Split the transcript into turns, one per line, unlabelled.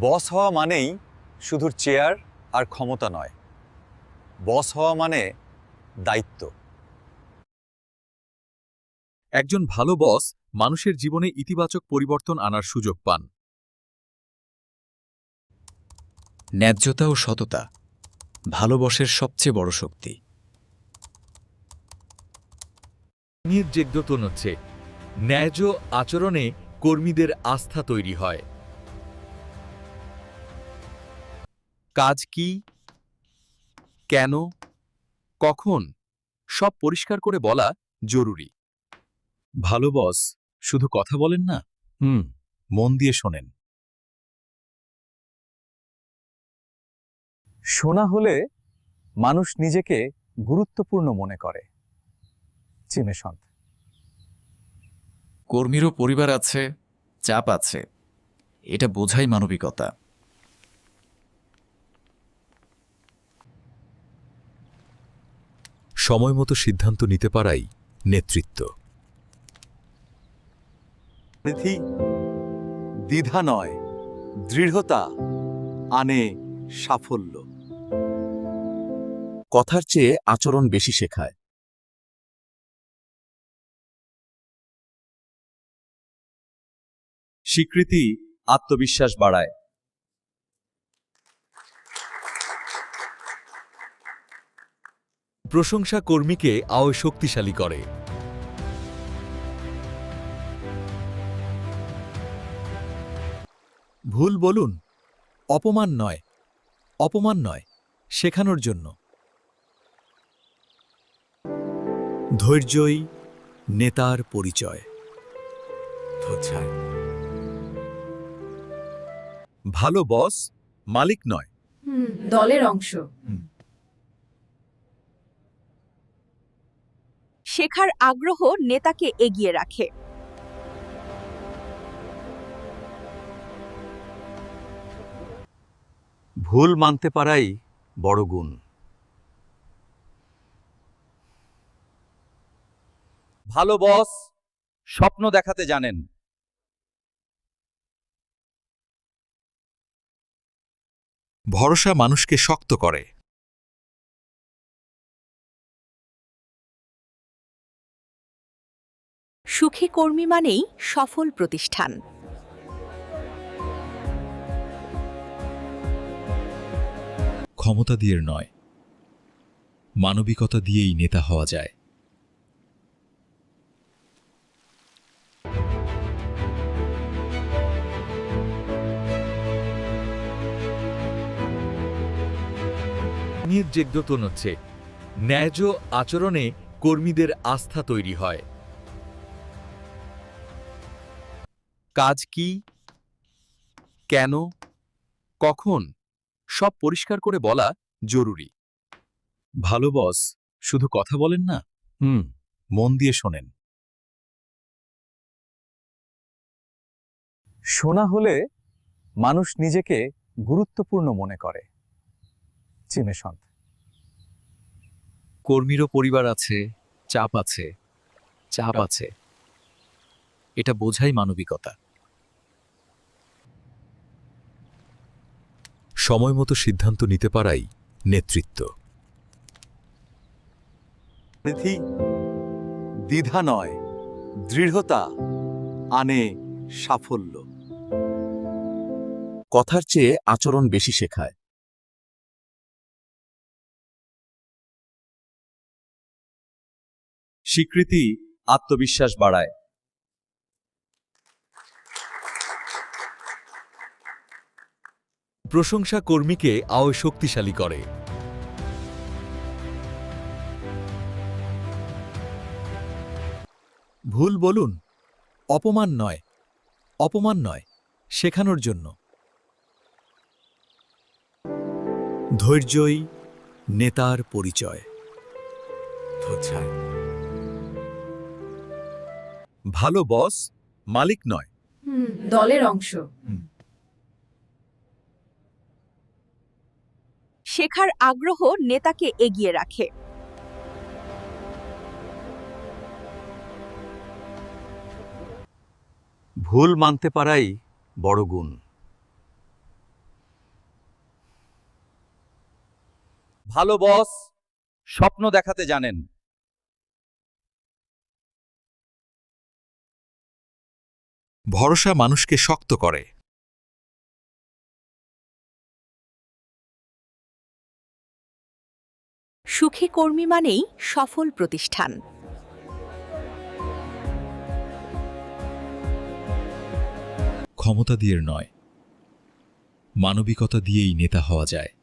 বস হওয়া মানেই শুধু চেয়ার আর ক্ষমতা নয়, বস হওয়া মানে দায়িত্ব।
একজন ভালো বস মানুষের জীবনে ইতিবাচক পরিবর্তন আনার সুযোগ পান।
ন্যায্যতা ও সততা ভালো বসের সবচেয়ে বড় শক্তি।
নির্যোগ্যতন হচ্ছে ন্যায্য আচরণে কর্মীদের আস্থা তৈরি হয়। কাজ কি, কেন, কখন সব পরিষ্কার করে বলা জরুরি। ভালো বস শুধু কথা বলেন না, মন দিয়ে শোনেন।
শোনা হলে মানুষ নিজেকে গুরুত্বপূর্ণ মনে করে। চিমেসন্ত।
কর্মীরও পরিবার আছে, চাপ আছে, এটা বোঝাই মানবিকতা।
সময়মতো সিদ্ধান্ত নিতে পারাই নেতৃত্ব।
দ্বিধা নয়, দৃঢ়তা আনে সাফল্য।
কথার চেয়ে আচরণ বেশি শেখায়।
স্বীকৃতি আত্মবিশ্বাস বাড়ায়। প্রশংসা কর্মীকে আরও শক্তিশালী করে। ভুল বলুন, অপমান নয়, অপমান নয়, শেখানোর জন্য। ধৈর্যই নেতার পরিচয়। ভালো বস মালিক নয়,
দলের অংশ। শেখার আগ্রহ নেতাকে এগিয়ে রাখে।
ভুল মানতে পারাই বড় গুণ।
ভালো বস স্বপ্ন দেখাতে জানেন। ভরসা মানুষকে শক্ত করে।
সুখী কর্মী মানেই সফল প্রতিষ্ঠান।
ক্ষমতা দিয়ে নয়, মানবিকতা দিয়েই নেতা হওয়া যায়। নির্যোগ্যতন হচ্ছে ন্যায্য আচরণে কর্মীদের আস্থা তৈরি হয়। কাজ কি, কেন, কখন সব পরিষ্কার করে বলা জরুরি। ভালো বস শুধু কথা বলেন না, মন দিয়ে শোনেন।
শোনা হলে মানুষ নিজেকে গুরুত্বপূর্ণ মনে করে। চিমেসন্ত।
কর্মীরও পরিবার আছে, চাপ আছে, চাপ আছে, এটা বোঝাই মানবিকতা। সময়মতো সিদ্ধান্ত নিতে পারাই নেতৃত্ব।
দ্বিধা নয়, দৃঢ়তা আনে সাফল্য।
কথার চেয়ে আচরণ বেশি শেখায়।
স্বীকৃতি আত্মবিশ্বাস বাড়ায়। প্রশংসা কর্মীকে আরও শক্তিশালী করে। ভুল বলুন, অপমান নয়, অপমান নয়, শেখানোর জন্য। ধৈর্যই নেতার পরিচয়। ভালো বস মালিক নয়,
দলের অংশ। শেখার আগ্রহ নেতাকে এগিয়ে রাখে।
ভুল মানতে পারাই বড় গুণ। ভালো বস স্বপ্ন দেখাতে জানেন।
ভরসা মানুষকে শক্ত করে।
সুখী কর্মী মানেই সফল প্রতিষ্ঠান।
ক্ষমতা দিয়ে নয়, মানবিকতা দিয়েই নেতা হওয়া যায়।